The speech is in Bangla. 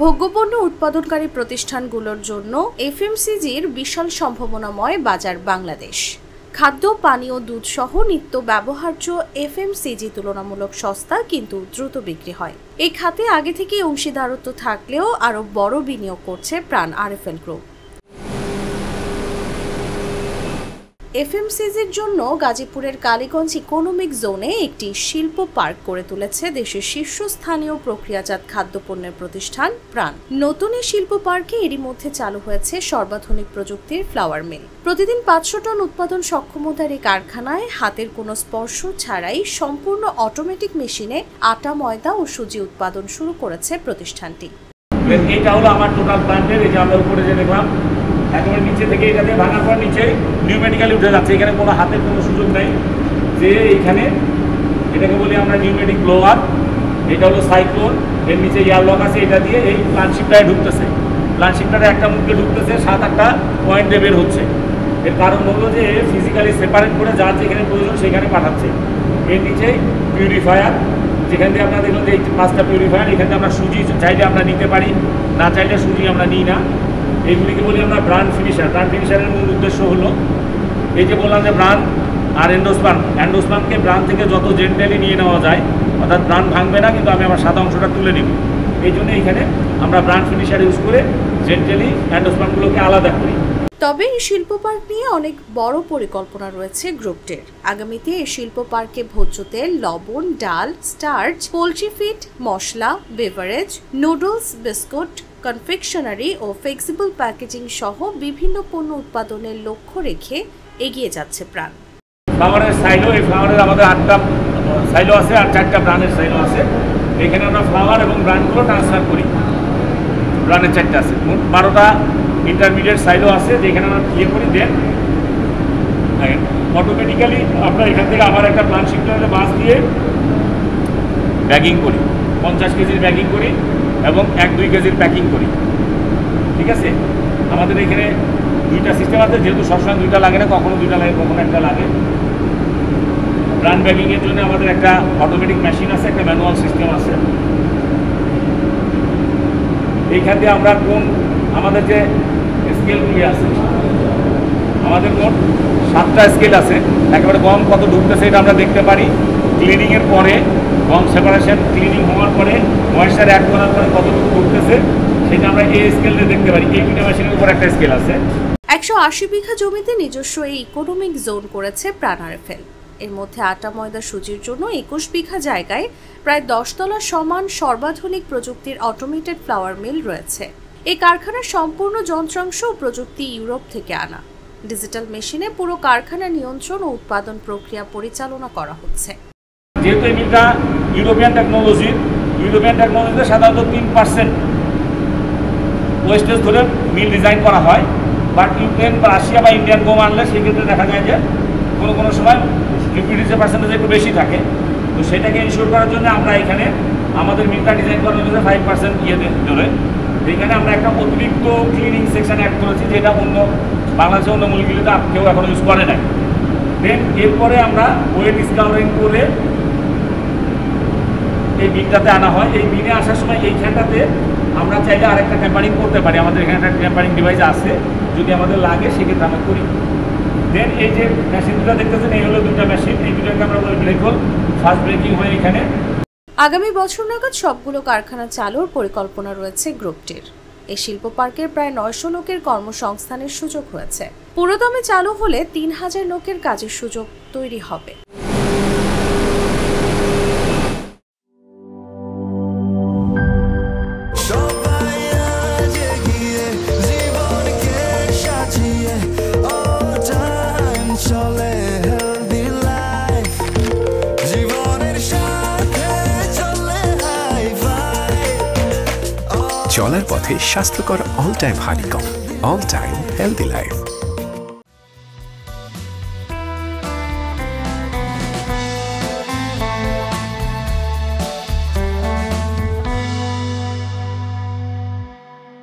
ভোগ্যপণ্য উৎপাদনকারী প্রতিষ্ঠানগুলোর জন্য এফএমসিজির বিশাল সম্ভাবনাময় বাজার বাংলাদেশ। খাদ্য, পানীয়, দুধ সহ নিত্য ব্যবহার্য এফএমসিজি তুলনামূলক সস্তা কিন্তু দ্রুত বিক্রি হয়। এই খাতে আগে থেকেই অংশীদারত্ব থাকলেও আরও বড় বিনিয়োগ করছে প্রাণ আরএফএল গ্রুপ। এফএমসিজির জন্য গাজীপুরের কালীগঞ্জ ইকোনমিক জোনে একটি শিল্প পার্ক গড়ে তুলেছে দেশের শীর্ষস্থানীয় প্রক্রিয়াজাত খাদ্যপণ্যের প্রতিষ্ঠান প্রাণ। নতুন এই শিল্প পার্কে এরই মধ্যে চালু হয়েছে সর্বাধুনিক প্রযুক্তির ফ্লাওয়ার মিল। প্রতিদিন ৫০০ টন উৎপাদন সক্ষমতার এই কারখানায় হাতের কোনো স্পর্শ ছাড়াই সম্পূর্ণ অটোমেটিক মেশিনে আটা, ময়দা ও সুজি উৎপাদন শুরু করেছে প্রতিষ্ঠানটি। এটা হলো আমার টোটাল প্ল্যান্টের, এই যে আমরা উপরে যে দেখলাম একেবারে নিচে থেকে এটাতে ভাঙার পর নিচে নিউমেটিক্যালি উঠে যাচ্ছে। এখানে কোনো হাতের কোনো সুযোগ নেই যে এইখানে এটাকে বলি আমরা নিউমেটিক ব্লোয়ার। এটা হলো সাইক্লোন, এর নিচে এয়ারলক আছে, এটা দিয়ে এই প্লান্টশিপটায় ঢুকতেছে। প্লান্টশিপটাতে একটা মুখে ঢুকতেছে, 7-8টা পয়েন্টে বের হচ্ছে। এর কারণ হলো যে ফিজিক্যালি সেপারেট করে যার যেখানে প্রয়োজন সেখানে পাঠাচ্ছে। এর নিচে পিউরিফায়ার, যেখান থেকে আপনারা দেখলাম যে এই 5টা পিউরিফায়ার, এখান থেকে আমরা সুজি চাইলে আমরা নিতে পারি, না চাইলে সুজি আমরা নিই না। এইগুলিকে বলি আমরা ব্রান্ড ফিনিশার। ব্রান্ড ফিনিশারের মূল উদ্দেশ্য হলো এই যে বললাম যে ব্রান্ড আর অ্যান্ডোসপাম্পকে ব্রান্ড থেকে যত জেন্টালি নিয়ে নেওয়া যায়, অর্থাৎ ব্রান্ড ভাঙবে না কিন্তু আমি আমার সাদা অংশটা তুলে নিব। এই জন্য এখানে আমরা ব্রান্ড ফিনিশার ইউজ করে জেন্টালি অ্যান্ডোসপাম্পগুলোকে আলাদা করি। তবে এই শিল্প পার্ক নিয়ে অনেক বড় পরিকল্পনা রয়েছে গ্রুপটির। আগামীতে এই শিল্প পার্কে ভোজ্য তেল, লবণ, ডাল, স্টার্চ, পোলট্রি ফিড, মশলা, বেভারেজ, নুডলস, বিস্কুট, কনফেকশনারি ও ফ্লেক্সিবল প্যাকেজিং সহ বিভিন্ন পণ্য উৎপাদনের লক্ষ্য রেখে এগিয়ে যাচ্ছে প্রাণ। ফ্লাওয়ারের সাইলো, এই ফ্লাওয়ারের আমাদের 8টা সাইলো আছে আর 4টা ব্রান্ডের সাইলো আছে। এখানে আমরা ফ্লাওয়ার এবং ব্রান্ডগুলো ট্রান্সফার করি। ব্রান্ডের 4টা আছে, মোট 12টা ইন্টারমিডিয়েট সাইলো আছে যেখানে আমরা ইয়ে করি। দেন অটোমেটিক্যালি আমরা এখান থেকে আবার একটা প্লান্ট শিফটারে বাস দিয়ে ব্যাগিং করি, 50 কেজির ব্যাগিং করি এবং 1-2 কেজির প্যাকিং করি। ঠিক আছে, আমাদের এখানে 2টা সিস্টেম আছে, যেহেতু সবসময় 2টা লাগে না, কখনো 2টা লাগে, কখনো একটা লাগে। ব্রান্ড ব্যাগিংয়ের জন্য আমাদের একটা অটোমেটিক মেশিন আছে, একটা ম্যানুয়াল সিস্টেম আছে। এইখান দিয়ে আমরা আমাদের যে স্কেলগুলি আছে, আমাদের মোট 7টা স্কেল আছে। একেবারে গম কত ঢুকতেছে এটা আমরা দেখতে পারি। ক্লিনিংয়ের পরে গম সেপারেশন, ক্লিনিং হওয়ার পরে ময়েশ্চার অ্যাড করার পরে কতটুকু ঢুকতেছে সেটা আমরা এই স্কেলে দেখতে পারি। এই 2টা মেশিনের উপর একটা স্কেল আছে। 180 বিঘা জমিতে নিজস্ব এই ইকোনমিক জোন করেছে প্রাণ আরএফএল। এর মধ্যে আটা, ময়দা, সুজির জন্য 21 বিঘা জায়গায় প্রায় 10 তলা সমান সর্বাধুনিক প্রযুক্তির অটোমেটেড ফ্লাওয়ার মিল রয়েছে। এই কারখানার সম্পূর্ণ যন্ত্রাংশ ও প্রযুক্তি ইউরোপ থেকে আনা। ডিজিটাল মেশিনে পুরো কারখানা নিয়ন্ত্রণ ও উৎপাদন প্রক্রিয়া পরিচালনা করা হচ্ছে। যেহেতু এই মিলটা ইউরোপিয়ান টেকনোলজিতে সাধারণত 3% ওয়েস্টেজ ধরে মিল ডিজাইন করা হয়। বাট ইউক্রেন বা রাশিয়া বা ইন্ডিয়ান গম আনলে সেক্ষেত্রে দেখা যায় যে কোনো সময় লিকুইডিটির পার্সেন্টেজ একটু বেশি থাকে। তো সেটাকে ইনশিওর করার জন্য আমরা এখানে আমাদের মিলটা ডিজাইন করার জন্য 5% ধরে এখানে আমরা একটা অতিরিক্ত ক্লিনিং সেকশন অ্যাড করেছি, যেটা বাংলাদেশের অন্য মিলগুলিতে কেউ এখন ইউজ করে নাই। দেন এরপরে আমরা ওয়েট স্কাউরিং করে এই মিলটাতে আনা হয়। এই মিলে আসার সময় এইখানটাতে আমরা চাইলে আরেকটা টেম্পারিং করতে পারি। আমাদের এখানে একটা টেম্পারিং ডিভাইস আছে, যদি আমাদের লাগে সেক্ষেত্রে আমরা করি। দেন এই যে মেশিন দুটো দেখতেছেন, এই হলো 2টা মেশিন। এই দুটোকে আমরা বলি ব্রেক হোল। ফার্স্ট ব্রেকিং হয় এখানে। আগামী বছর নাগাদ সবগুলো কারখানা চালুর পরিকল্পনা রয়েছে গ্রুপটির। এই শিল্প পার্কের প্রায় 900 লোকের কর্মসংস্থানের সুযোগ হয়েছে। পুরোদমে চালু হলে 3000 লোকের কাজের সুযোগ তৈরি হবে। চলার পথে স্বাস্থ্যকর all time honeycomb, all time healthy life.